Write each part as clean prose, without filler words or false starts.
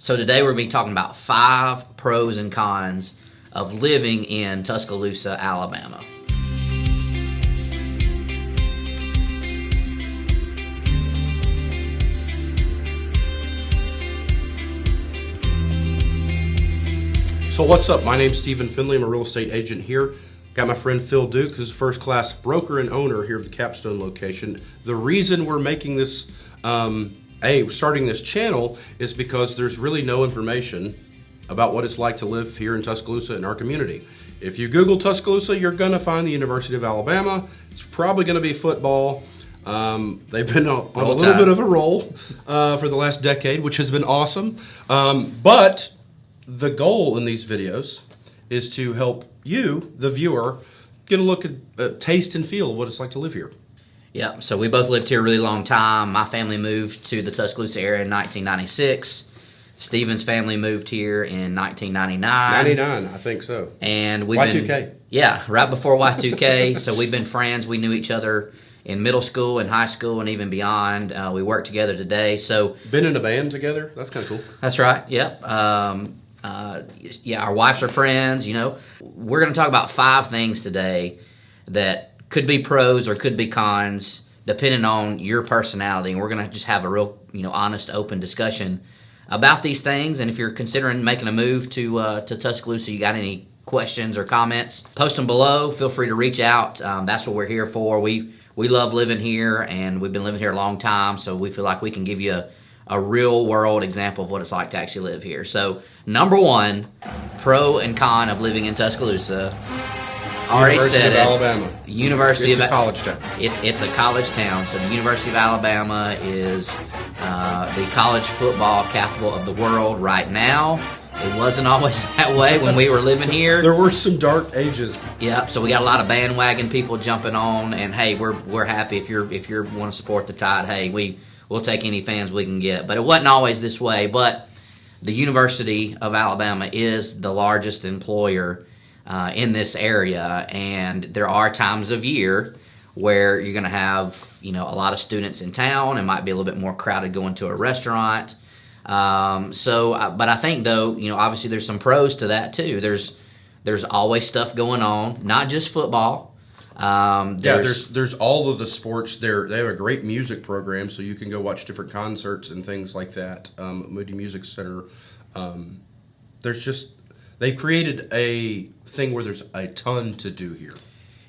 So today we're going to be talking about 5 pros and cons of living in Tuscaloosa, Alabama. So what's up? My name's Stephen Finley. I'm a real estate agent here. Got my friend Phil.Duke, who's a first-class broker and owner here at the Capstone location. The reason we're making this, starting this channel is because there's really no information about what it's like to live here in Tuscaloosa in our community. If you Google Tuscaloosa, you're going to find the University of Alabama. It's probably going to be football. They've been on a little bit of a roll for the last decade, which has been awesome. But the goal in these videos is to help you, the viewer, get a look at taste and feel of what it's like to live here. Yeah, so we both lived here a really long time. My family moved to the Tuscaloosa area in 1996. Stephen's family moved here in 1999. 99, I think so. And we've Y2K. Yeah, right before Y2K. So we've been friends. We knew each other in middle school and high school and even beyond. We work together today. So been in a band together? That's kind of cool. That's right, yep. Our wives are friends, you know. We're going to talk about 5 things today that could be pros or could be cons, depending on your personality. And we're going to just have a real, honest, open discussion about these things. And if you're considering making a move to Tuscaloosa, you got any questions or comments, post them below. Feel free to reach out. That's what we're here for. We love living here, and we've been living here a long time, so we feel like we can give you a real-world example of what it's like to actually live here. So, number 1, pro and con of living in Tuscaloosa. Already said it. Alabama. University it's a college town. It's a college town. So the University of Alabama is the college football capital of the world right now. It wasn't always that way when we were living here. There were some dark ages. Yep. So we got a lot of bandwagon people jumping on, and hey, we're happy if you want to support the Tide. Hey, we'll take any fans we can get. But it wasn't always this way. But the University of Alabama is the largest employer in this area, and there are times of year where you're going to have a lot of students in town. It might be a little bit more crowded going to a restaurant. But I think though, obviously there's some pros to that too. There's always stuff going on, not just football. There's all of the sports there. They have a great music program, so you can go watch different concerts and things like that. Moody Music Center. They created a thing where there's a ton to do here.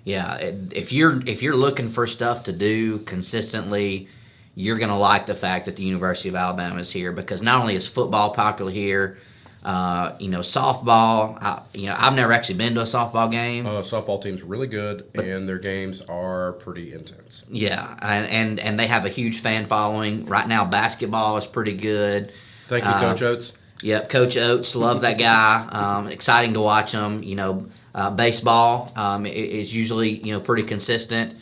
Yeah, if you're looking for stuff to do consistently, you're going to like the fact that the University of Alabama is here, because not only is football popular here, softball. I've never actually been to a softball game. Softball team's really good, and their games are pretty intense. Yeah, and they have a huge fan following. Right now, basketball is pretty good. Thank you, Coach Oates. Yep, Coach Oates, love that guy. Exciting to watch him. Baseball is usually pretty consistent.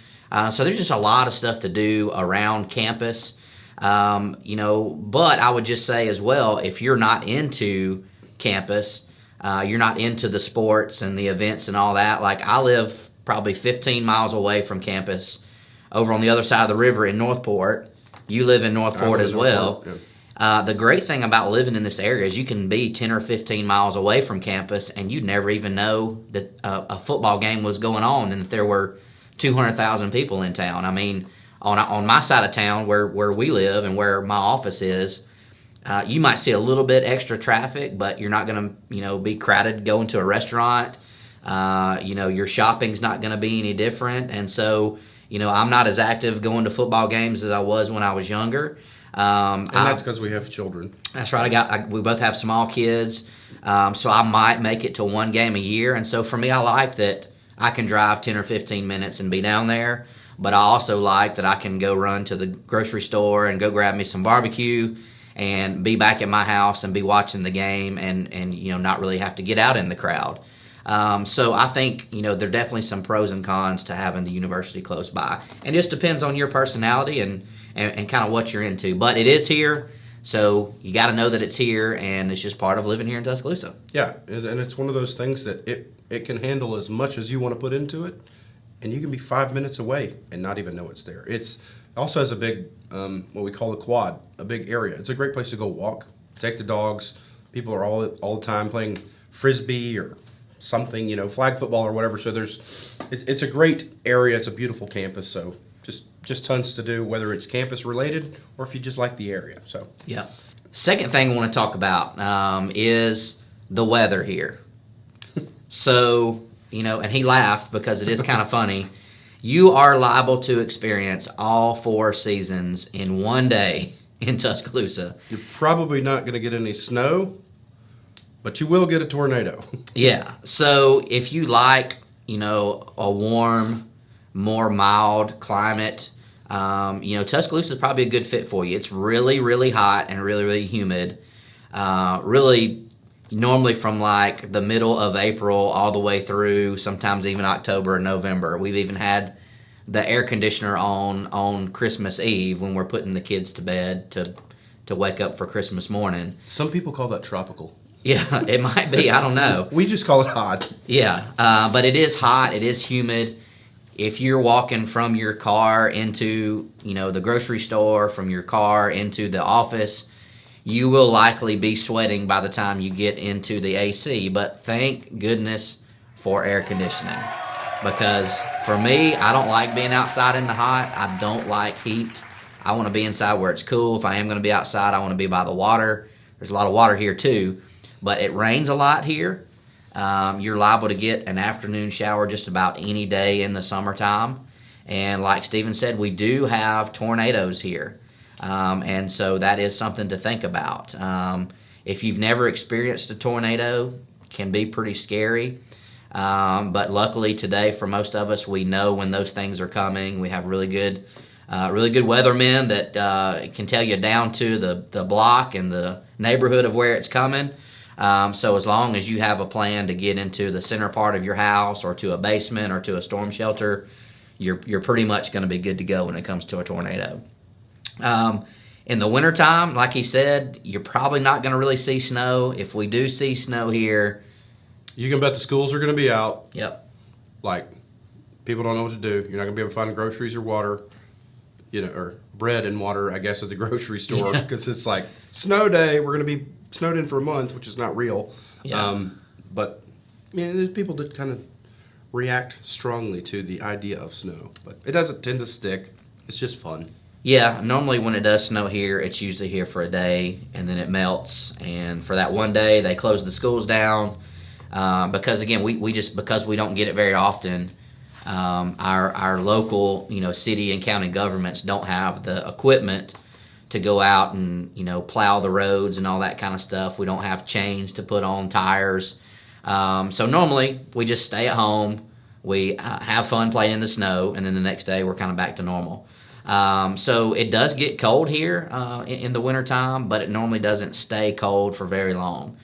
So there's just a lot of stuff to do around campus. But I would just say as well, if you're not into campus, you're not into the sports and the events and all that. Like, I live probably 15 miles away from campus, over on the other side of the river in Northport. You live in Northport as well. Yeah. The great thing about living in this area is you can be 10 or 15 miles away from campus, and you'd never even know that a football game was going on and that there were 200,000 people in town. I mean, on my side of town where we live and where my office is, you might see a little bit extra traffic, but you're not going to be crowded going to a restaurant. Your shopping's not going to be any different. And so, I'm not as active going to football games as I was when I was younger. And that's because we have children. That's right. We both have small kids, so I might make it to one game a year. And so for me, I like that I can drive 10 or 15 minutes and be down there. But I also like that I can go run to the grocery store and go grab me some barbecue and be back at my house and be watching the game and not really have to get out in the crowd. So I think there are definitely some pros and cons to having the university close by. And it just depends on your personality and kind of what you're into. But it is here, so you got to know that it's here, and it's just part of living here in Tuscaloosa. Yeah, and it's one of those things that it can handle as much as you want to put into it, and you can be 5 minutes away and not even know it's there. It also has a big, what we call the quad, a big area. It's a great place to go walk. take the dogs. People are all the time playing Frisbee or something, flag football or whatever. So it's a great area. It's a beautiful campus. So just tons to do, whether it's campus related or if you just like the area. So yeah. Second thing I want to talk about is the weather here. So, and he laughed because it is kind of funny. You are liable to experience all 4 seasons in one day in Tuscaloosa. You're probably not going to get any snow, but you will get a tornado. Yeah. So if you like, a warm, more mild climate, Tuscaloosa is probably a good fit for you. It's really, really hot and really, really humid. Really, normally from like the middle of April all the way through sometimes even October and November. We've even had the air conditioner on Christmas Eve when we're putting the kids to bed to wake up for Christmas morning. Some people call that tropical. Yeah, it might be. I don't know. We just call it hot. Yeah, but it is hot. It is humid. If you're walking from your car into, the grocery store, from your car into the office, you will likely be sweating by the time you get into the AC. But thank goodness for air conditioning. Because for me, I don't like being outside in the hot. I don't like heat. I want to be inside where it's cool. If I am going to be outside, I want to be by the water. There's a lot of water here too. But it rains a lot here. You're liable to get an afternoon shower just about any day in the summertime. And like Stephen said, we do have tornadoes here. And so that is something to think about. If you've never experienced a tornado, it can be pretty scary. But luckily today, for most of us, we know when those things are coming. We have really good weathermen that can tell you down to the block and the neighborhood of where it's coming. So as long as you have a plan to get into the center part of your house or to a basement or to a storm shelter, you're pretty much going to be good to go when it comes to a tornado. In the wintertime, like he said, you're probably not going to really see snow. If we do see snow here, you can bet the schools are going to be out. Yep. Like, people don't know what to do. You're not going to be able to find groceries or water, or bread and water, I guess, at the grocery store because it's like snow day. We're going to be snowed in for a month, which is not real. Yeah. But there's people that kind of react strongly to the idea of snow, but it doesn't tend to stick. It's just fun. Yeah, normally when it does snow here, it's usually here for a day, and then it melts. And for that one day, they close the schools down because, again, because we don't get it very often. Our local, city and county governments don't have the equipment to go out and plow the roads and all that kind of stuff. We don't have chains to put on tires. So normally we just stay at home. We have fun playing in the snow, and then the next day we're kind of back to normal. So it does get cold here in the wintertime, but it normally doesn't stay cold for very long.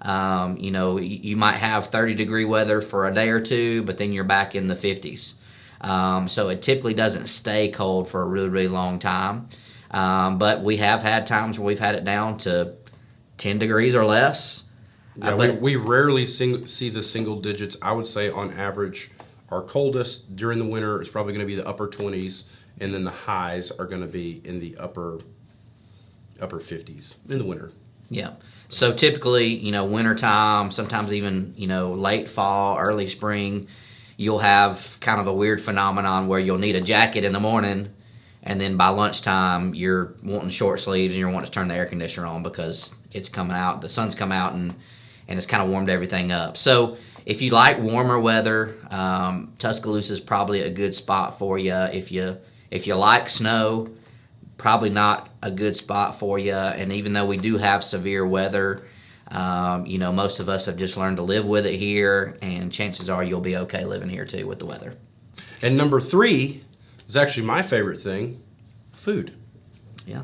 You might have 30-degree weather for a day or two, but then you're back in the 50s. So it typically doesn't stay cold for a really, really long time. But we have had times where we've had it down to 10 degrees or less. Yeah, we rarely see the single digits. I would say on average, our coldest during the winter is probably going to be the upper 20s, and then the highs are going to be in the upper 50s in the winter. Yeah. So typically, wintertime, sometimes even, late fall, early spring, you'll have kind of a weird phenomenon where you'll need a jacket in the morning, and then by lunchtime, you're wanting short sleeves and you're wanting to turn the air conditioner on because it's coming out, the sun's come out, and it's kind of warmed everything up. So if you like warmer weather, Tuscaloosa is probably a good spot for you. If you like snow, probably not a good spot for you. And even though we do have severe weather, most of us have just learned to live with it here, and chances are you'll be okay living here too with the weather. And number 3 is actually my favorite thing, food. Yeah.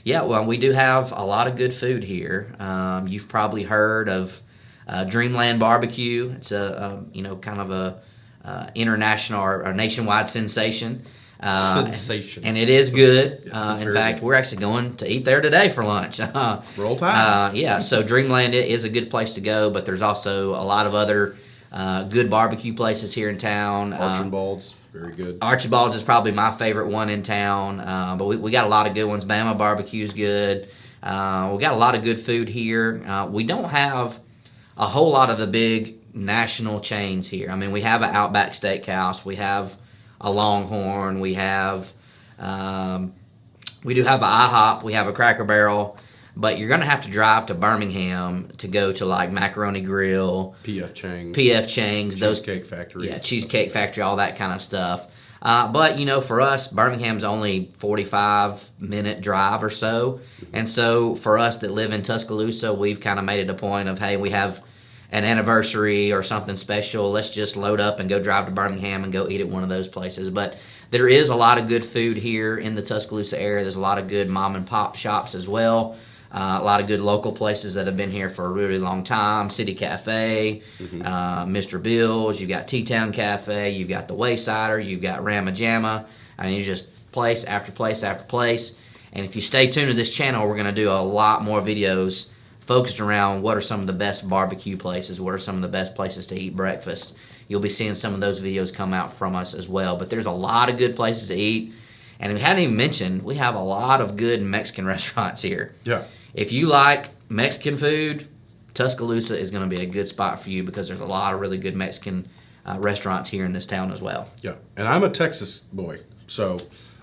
Yeah, well, we do have a lot of good food here. You've probably heard of Dreamland Barbecue. It's a kind of a international or nationwide sensation. Sensation. And it is good. Yeah, in fact, we're actually going to eat there today for lunch. Roll Tide. Yeah, so Dreamland is a good place to go, but there's also a lot of other good barbecue places here in town. Archibald's, very good. Archibald's is probably my favorite one in town, but we got a lot of good ones. Bama Barbecue's good. We got a lot of good food here. We don't have a whole lot of the big national chains here. I mean, we have an Outback Steakhouse, we have a Longhorn, we do have an IHOP, we have a Cracker Barrel, but you're going to have to drive to Birmingham to go to like Macaroni Grill, P.F. Chang's, Cheesecake Factory. Yeah, Cheesecake Factory, all that kind of stuff. But, for us, Birmingham's only 45-minute drive or so. And so for us that live in Tuscaloosa, we've kind of made it a point of, hey, we have an anniversary or something special. Let's just load up and go drive to Birmingham and go eat at one of those places. But there is a lot of good food here in the Tuscaloosa area. There's a lot of good mom and pop shops as well. A lot of good local places that have been here for a really long time. City Cafe, Mr. Bill's, you've got T-Town Cafe, you've got the Waysider, you've got Rama Jamma. I mean, it's just place after place after place. And if you stay tuned to this channel, we're going to do a lot more videos focused around what are some of the best barbecue places, what are some of the best places to eat breakfast. You'll be seeing some of those videos come out from us as well. But there's a lot of good places to eat. And we hadn't even mentioned, we have a lot of good Mexican restaurants here. Yeah. If you like Mexican food, Tuscaloosa is going to be a good spot for you because there's a lot of really good Mexican restaurants here in this town as well. Yeah, and I'm a Texas boy. So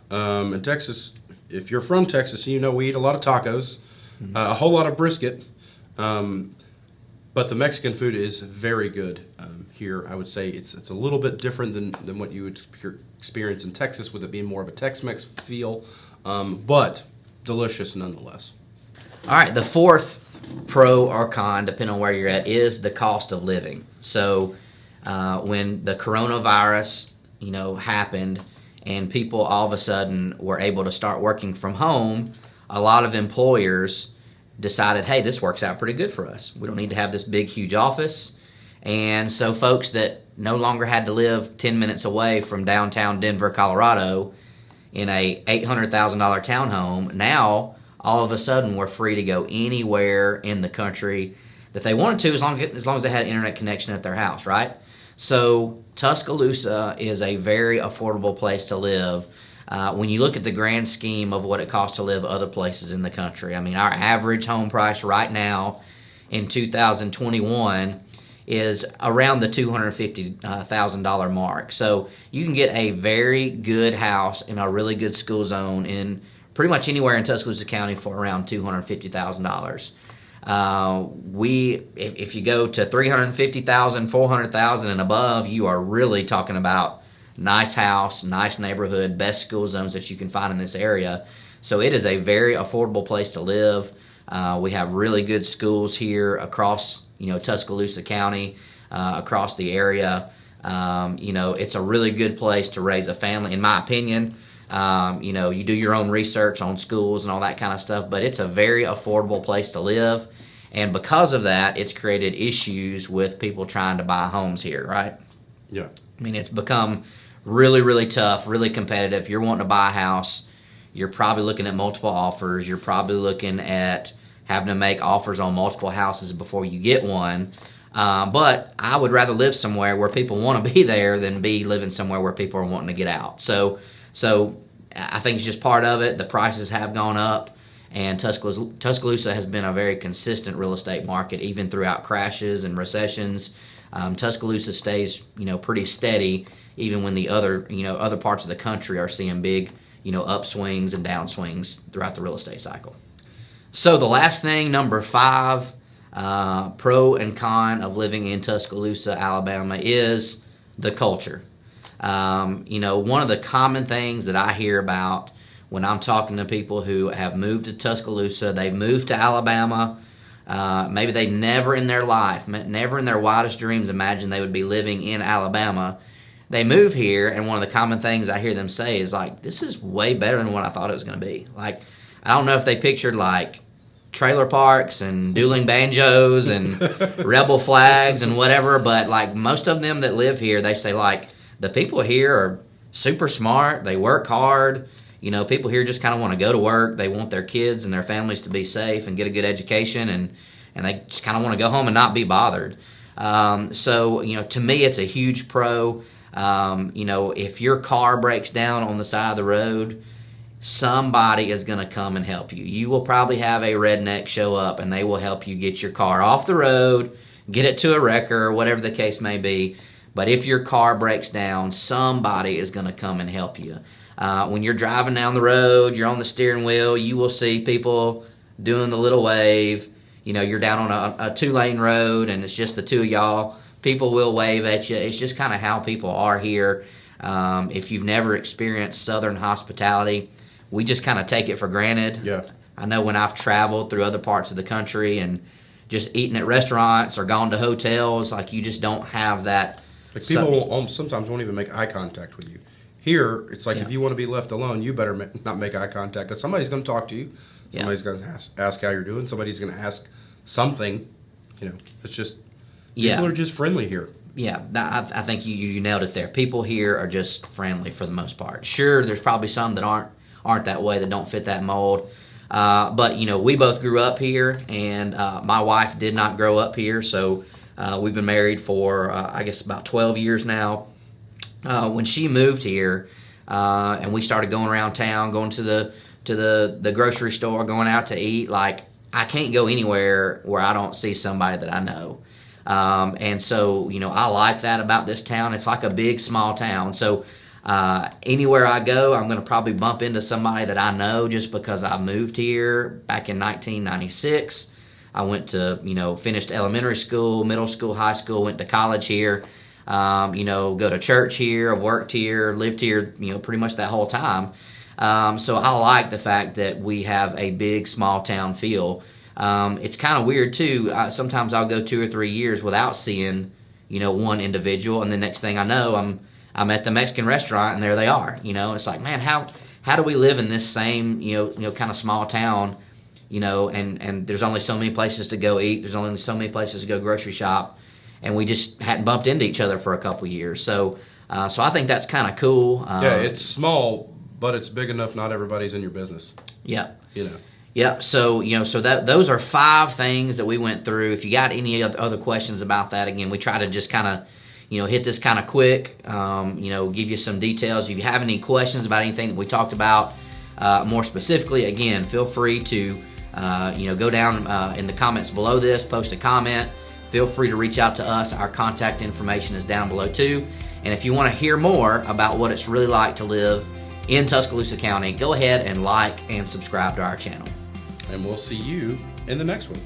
in Texas, if you're from Texas, we eat a lot of tacos, a whole lot of brisket. But the Mexican food is very good here. I would say it's a little bit different than what you would experience in Texas, with it being more of a Tex-Mex feel, but delicious nonetheless. All right, the fourth pro or con, depending on where you're at, is the cost of living. So when the coronavirus, happened and people all of a sudden were able to start working from home, a lot of employers decided, hey, this works out pretty good for us. We don't need to have this big, huge office. And so folks that no longer had to live 10 minutes away from downtown Denver, Colorado in a $800,000 townhome, now all of a sudden were free to go anywhere in the country that they wanted to, as long as they had an internet connection at their house, right? So Tuscaloosa is a very affordable place to live. When you look at the grand scheme of what it costs to live other places in the country, I mean, our average home price right now in 2021 is around the $250,000 mark. So you can get a very good house in a really good school zone in pretty much anywhere in Tuscaloosa County for around $250,000. If you go to $350,000, $400,000 and above, you are really talking about nice house, nice neighborhood, best school zones that you can find in this area. So it is a very affordable place to live. We have really good schools here across Tuscaloosa County, across the area. It's a really good place to raise a family, in my opinion. You do your own research on schools and all that kind of stuff, but it's a very affordable place to live. And because of that, it's created issues with people trying to buy homes here, right? Yeah. I mean, it's become really, really tough, really competitive. If you're wanting to buy a house, you're probably looking at multiple offers. You're probably looking at having to make offers on multiple houses before you get one. But I would rather live somewhere where people want to be there than be living somewhere where people are wanting to get out. So I think it's just part of it. The prices have gone up, and Tuscaloosa has been a very consistent real estate market, even throughout crashes and recessions. Tuscaloosa stays, pretty steady, even when the other parts of the country are seeing big, upswings and downswings throughout the real estate cycle. So the last thing, number 5, pro and con of living in Tuscaloosa, Alabama, is the culture. One of the common things that I hear about when I'm talking to people who have moved to Tuscaloosa, they've moved to Alabama, maybe they never in their life, never in their wildest dreams imagined they would be living in Alabama. They move here, and one of the common things I hear them say is like, this is way better than what I thought it was going to be. Like, I don't know if they pictured like trailer parks and dueling banjos and rebel flags and whatever, but like most of them that live here, they say like, the people here are super smart. They work hard. People here just kind of want to go to work. They want their kids and their families to be safe and get a good education, and they just kind of want to go home and not be bothered. So to me, it's a huge pro. If your car breaks down on the side of the road, somebody is going to come and help you. You will probably have a redneck show up, and they will help you get your car off the road, get it to a wrecker, whatever the case may be. But if your car breaks down, somebody is going to come and help you. When you're driving down the road, you're on the steering wheel, you will see people doing the little wave. You know, you're down on a 2-lane road, and it's just the two of y'all. People will wave at you. It's just kind of how people are here. If you've never experienced Southern hospitality, we just kind of take it for granted. Yeah. I know when I've traveled through other parts of the country and just eaten at restaurants or gone to hotels, like you just don't have that. Like people sometimes won't even make eye contact with you. Here, it's like if you want to be left alone, you better not make eye contact because somebody's going to talk to you. Somebody's going to ask how you're doing. Somebody's going to ask something. You know, it's just people are just friendly here. Yeah, I think you nailed it there. People here are just friendly for the most part. Sure, there's probably some that aren't that way, that don't fit that mold. But, you know, we both grew up here, and my wife did not grow up here, so we've been married for, I guess, about 12 years now. When she moved here, and we started going around town, going to the grocery store, going out to eat, like, I can't go anywhere where I don't see somebody that I know. And so, you know, I like that about this town. It's like a big, small town. So anywhere I go, I'm going to probably bump into somebody that I know just because I moved here back in 1996. I went to, you know, finished elementary school, middle school, high school, went to college here, you know, go to church here, I've worked here, lived here, you know, pretty much that whole time. So I like the fact that we have a big, small town feel. It's kind of weird too. Sometimes I'll go 2 or 3 years without seeing, you know, one individual, and the next thing I know, I'm at the Mexican restaurant, and there they are. You know, it's like, man, how do we live in this same, you know, kind of small town, you know, and there's only so many places to go eat, there's only so many places to go grocery shop, and we just hadn't bumped into each other for a couple years. So I think that's kind of cool. Yeah, it's small, but it's big enough. Not everybody's in your business. Yeah. You know. Yep. So, you know, those are 5 things that we went through. If you got any other questions about that, again, we try to just kind of, you know, hit this kind of quick, you know, give you some details. If you have any questions about anything that we talked about more specifically, again, feel free to, you know, go down in the comments below this, post a comment. Feel free to reach out to us. Our contact information is down below too. And if you want to hear more about what it's really like to live in Tuscaloosa County, go ahead and like and subscribe to our channel. And we'll see you in the next one.